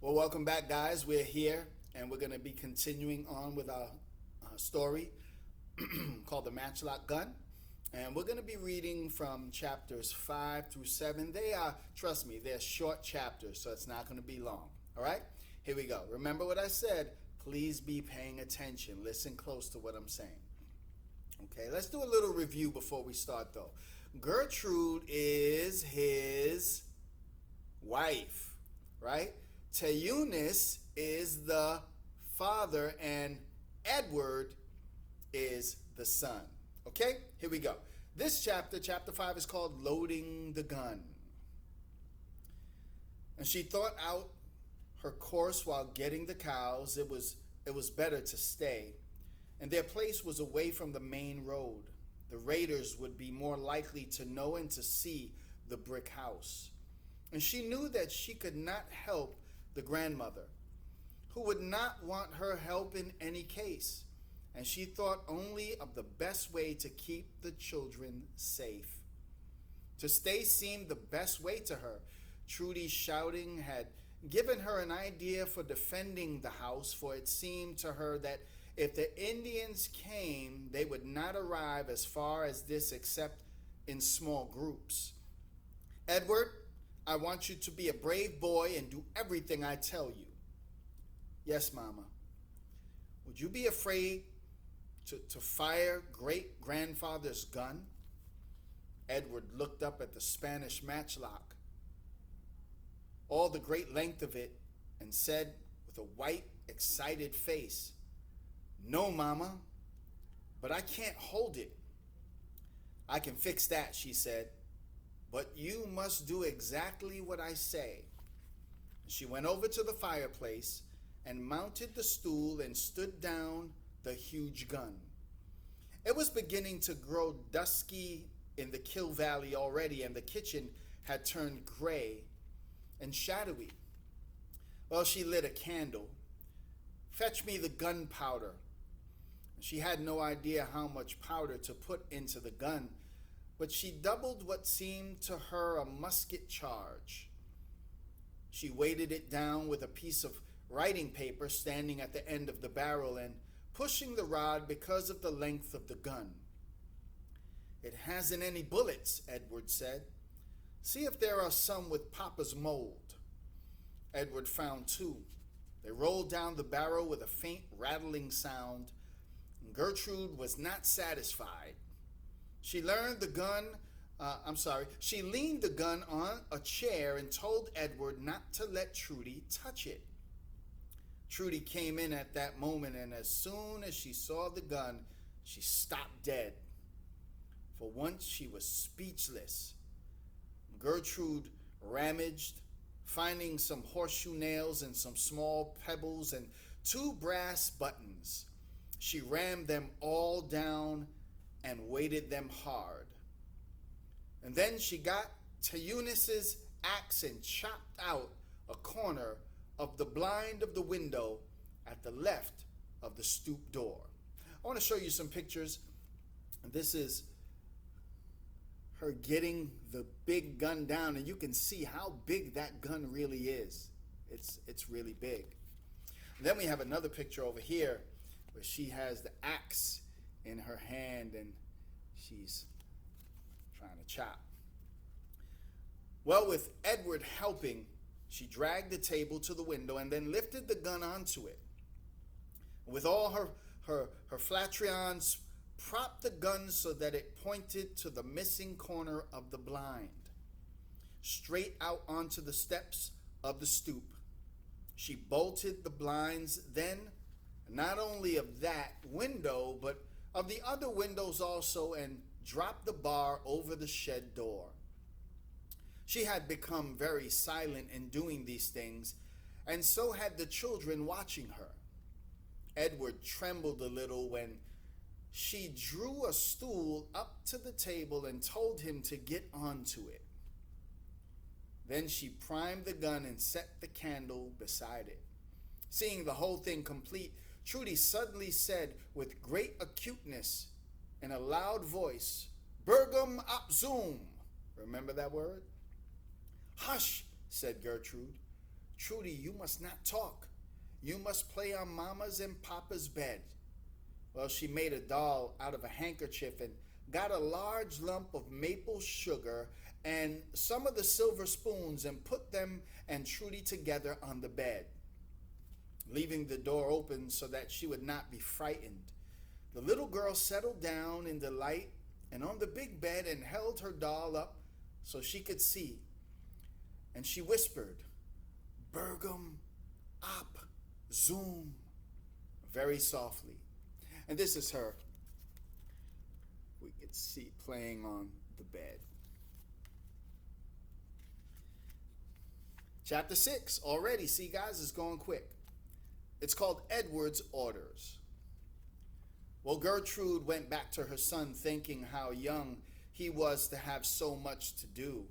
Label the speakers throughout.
Speaker 1: Well, welcome back, guys. We're here and we're going to be continuing on with our story called The Matchlock Gun. And we're going to be reading from chapters 5 through 7. They are, trust me, they're short chapters, so it's not going to be long. All right? Here we go. Remember what I said. Please be paying attention. Listen close to what I'm saying. Okay, let's do a little review before we start, though. Gertrude is his wife, right? Teunis is the father, and Edward is the son. Okay, here we go. This chapter, chapter 5, is called Loading the Gun. And she thought out her course while getting the cows. It was better to stay. And their place was away from the main road. The raiders would be more likely to know and to see the brick house. And she knew that she could not help the grandmother, who would not want her help in any case. And she thought only of the best way to keep the children safe. To stay seemed the best way to her. Trudy's shouting had given her an idea for defending the house, for it seemed to her that if the Indians came, they would not arrive as far as this except in small groups. Edward, I want you to be a brave boy and do everything I tell you. Yes, Mama. Would you be afraid to fire great-grandfather's gun? Edward looked up at the Spanish matchlock, all the great length of it, and said with a white, excited face, No, Mama, but I can't hold it. I can fix that, she said. But you must do exactly what I say. She went over to the fireplace and mounted the stool and stood down the huge gun. It was beginning to grow dusky in the Kill Valley already, and the kitchen had turned gray and shadowy. Well, she lit a candle. Fetch me the gunpowder. She had no idea how much powder to put into the gun, but she doubled what seemed to her a musket charge. She weighted it down with a piece of writing paper standing at the end of the barrel and pushing the rod because of the length of the gun. It hasn't any bullets, Edward said. See if there are some with Papa's mold. Edward found two. They rolled down the barrel with a faint rattling sound. Gertrude was not satisfied. She leaned the gun on a chair and told Edward not to let Trudy touch it. Trudy came in at that moment, and as soon as she saw the gun, she stopped dead. For once she was speechless. Gertrude rummaged, finding some horseshoe nails and some small pebbles and 2 brass buttons. She rammed them all down and weighted them hard. And then she got Teunis's axe and chopped out a corner of the blind of the window at the left of the stoop door. I want to show you some pictures. This is her getting the big gun down, and you can see how big that gun really is. It's really big. And then we have another picture over here where she has the axe in her hand and she's trying to chop. Well, with Edward helping, she dragged the table to the window and then lifted the gun onto it. With all her flatrions, propped the gun so that it pointed to the missing corner of the blind, straight out onto the steps of the stoop. She bolted the blinds then, not only of that window, but of the other windows also, and dropped the bar over the shed door. She had become very silent in doing these things, and so had the children watching her. Edward trembled a little when she drew a stool up to the table and told him to get onto it. Then she primed the gun and set the candle beside it. Seeing the whole thing complete, Trudy suddenly said with great acuteness in a loud voice, Bergum op zoom. Remember that word? Hush, said Gertrude. Trudy, you must not talk. You must play on Mama's and Papa's bed. Well, she made a doll out of a handkerchief and got a large lump of maple sugar and some of the silver spoons and put them and Trudy together on the bed, leaving the door open so that she would not be frightened. The little girl settled down in the light and on the big bed and held her doll up so she could see. And she whispered, "Bergam, op, zoom," very softly. And this is her. We could see playing on the bed. Chapter 6 already. See, guys, it's going quick. It's called Edward's Orders. Well, Gertrude went back to her son thinking how young he was to have so much to do.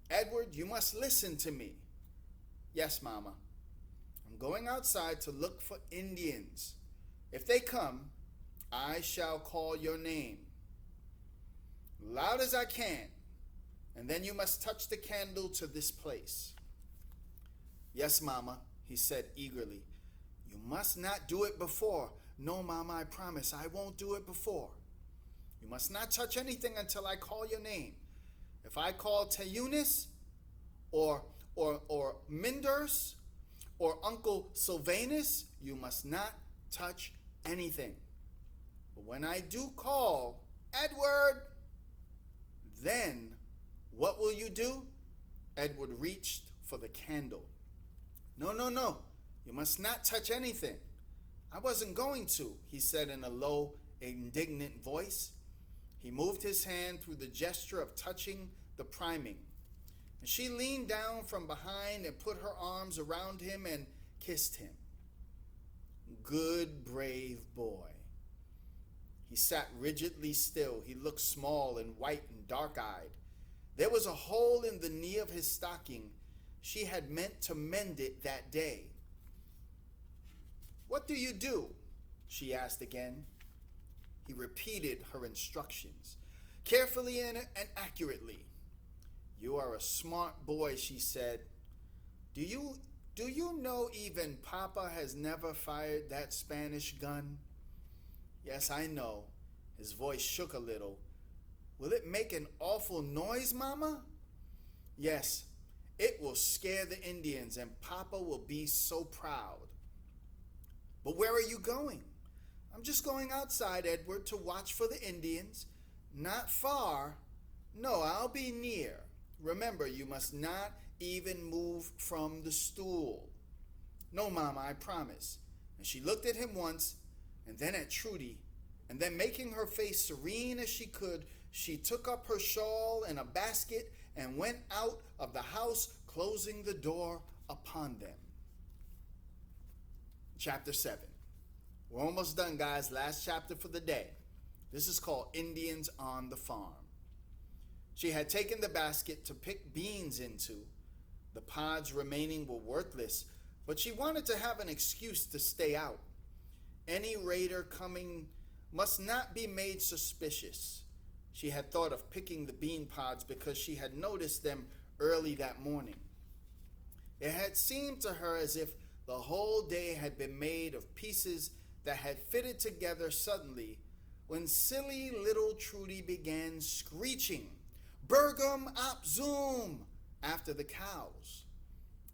Speaker 1: "Edward, you must listen to me." "Yes, Mama. I'm going outside to look for Indians. If they come, I shall call your name loud as I can, and then you must touch the candle to this place." "Yes, Mama," he said eagerly. "You must not do it before." "No, Mama, I promise I won't do it before." "You must not touch anything until I call your name. If I call Teunis or Minders or Uncle Sylvanus, you must not touch anything. But when I do call, 'Edward,' then what will you do?" Edward reached for the candle. No. You must not touch anything." "I wasn't going to," he said in a low, indignant voice. He moved his hand through the gesture of touching the priming. And she leaned down from behind and put her arms around him and kissed him. Good, brave boy. He sat rigidly still. He looked small and white and dark-eyed. There was a hole in the knee of his stocking. She had meant to mend it that day. "What do you do?" she asked again. He repeated her instructions, carefully and accurately. "You are a smart boy," she said. Do you know even Papa has never fired that Spanish gun?" "Yes, I know." His voice shook a little. "Will it make an awful noise, Mama?" "Yes, it will scare the Indians, and Papa will be so proud." "But where are you going?" "I'm just going outside, Edward, to watch for the Indians." "Not far." "No, I'll be near. Remember, you must not even move from the stool." "No, Mama, I promise." And she looked at him once, and then at Trudy, and then making her face serene as she could, she took up her shawl and a basket and went out of the house, closing the door upon them. Chapter 7. We're almost done, guys. Last chapter for the day. This is called Indians on the Farm. She had taken the basket to pick beans into. The pods remaining were worthless, but she wanted to have an excuse to stay out. Any raider coming must not be made suspicious. She had thought of picking the bean pods because she had noticed them early that morning. It had seemed to her as if the whole day had been made of pieces that had fitted together suddenly when silly little Trudy began screeching, "Bergam op zoom," after the cows.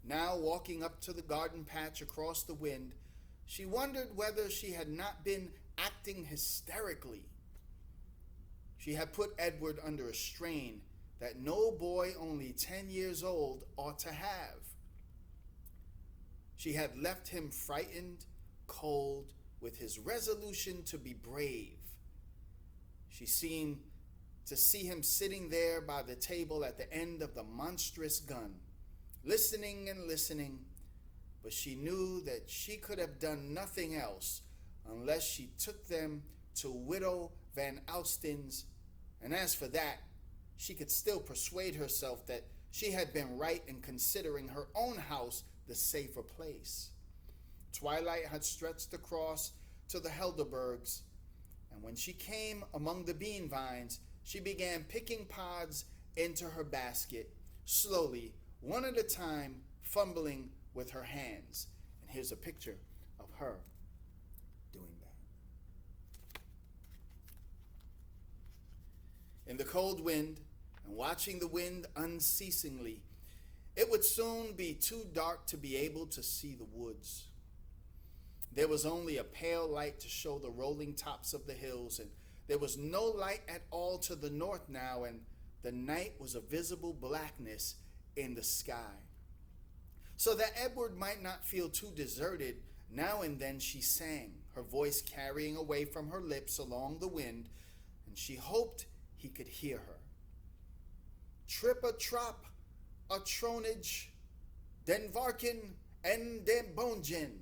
Speaker 1: Now, walking up to the garden patch across the wind, she wondered whether she had not been acting hysterically. She had put Edward under a strain that no boy only 10 years old ought to have. She had left him frightened, cold, with his resolution to be brave. She seemed to see him sitting there by the table at the end of the monstrous gun, listening and listening, but she knew that she could have done nothing else unless she took them to Widow Van Alsten's, and as for that, she could still persuade herself that she had been right in considering her own house the safer place. Twilight had stretched across to the Helderbergs, and when she came among the bean vines, she began picking pods into her basket, slowly, one at a time, fumbling with her hands. And here's a picture of her doing that. In the cold wind, and watching the wind unceasingly, it would soon be too dark to be able to see the woods. There was only a pale light to show the rolling tops of the hills, and there was no light at all to the north now, and the night was a visible blackness in the sky. So that Edward might not feel too deserted, now and then she sang, her voice carrying away from her lips along the wind, and she hoped he could hear her. Trip a trop, a tronage, den varken en den bongen.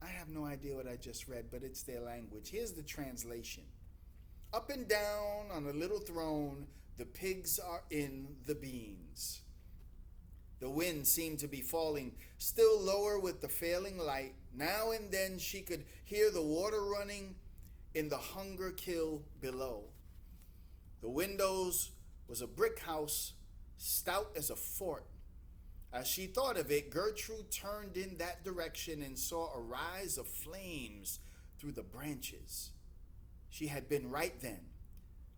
Speaker 1: I have no idea what I just read, but it's their language. Here's the translation. Up and down on a little throne, the pigs are in the beans. The wind seemed to be falling still lower with the failing light. Now and then she could hear the water running in the hunger kill below. The windows was a brick house, stout as a fort. As she thought of it, Gertrude turned in that direction and saw a rise of flames through the branches. She had been right then.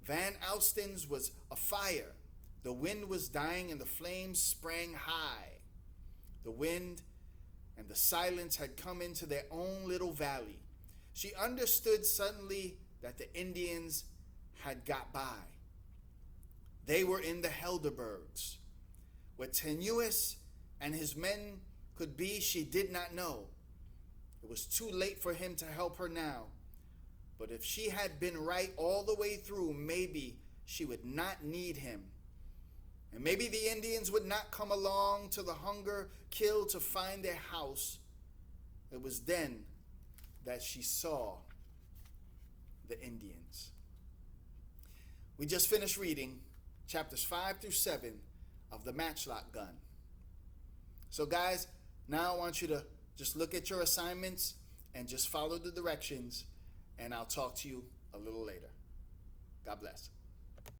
Speaker 1: Van Alsten's was afire. The wind was dying and the flames sprang high. The wind and the silence had come into their own little valley. She understood suddenly that the Indians had got by. They were in the Helderbergs. What Tenuis and his men could be, she did not know. It was too late for him to help her now. But if she had been right all the way through, maybe she would not need him. And maybe the Indians would not come along to the hunger kill to find their house. It was then that she saw the Indians. We just finished reading chapters 5 through 7 of the Matchlock Gun. So guys, now I want you to just look at your assignments and just follow the directions, and I'll talk to you a little later. God bless.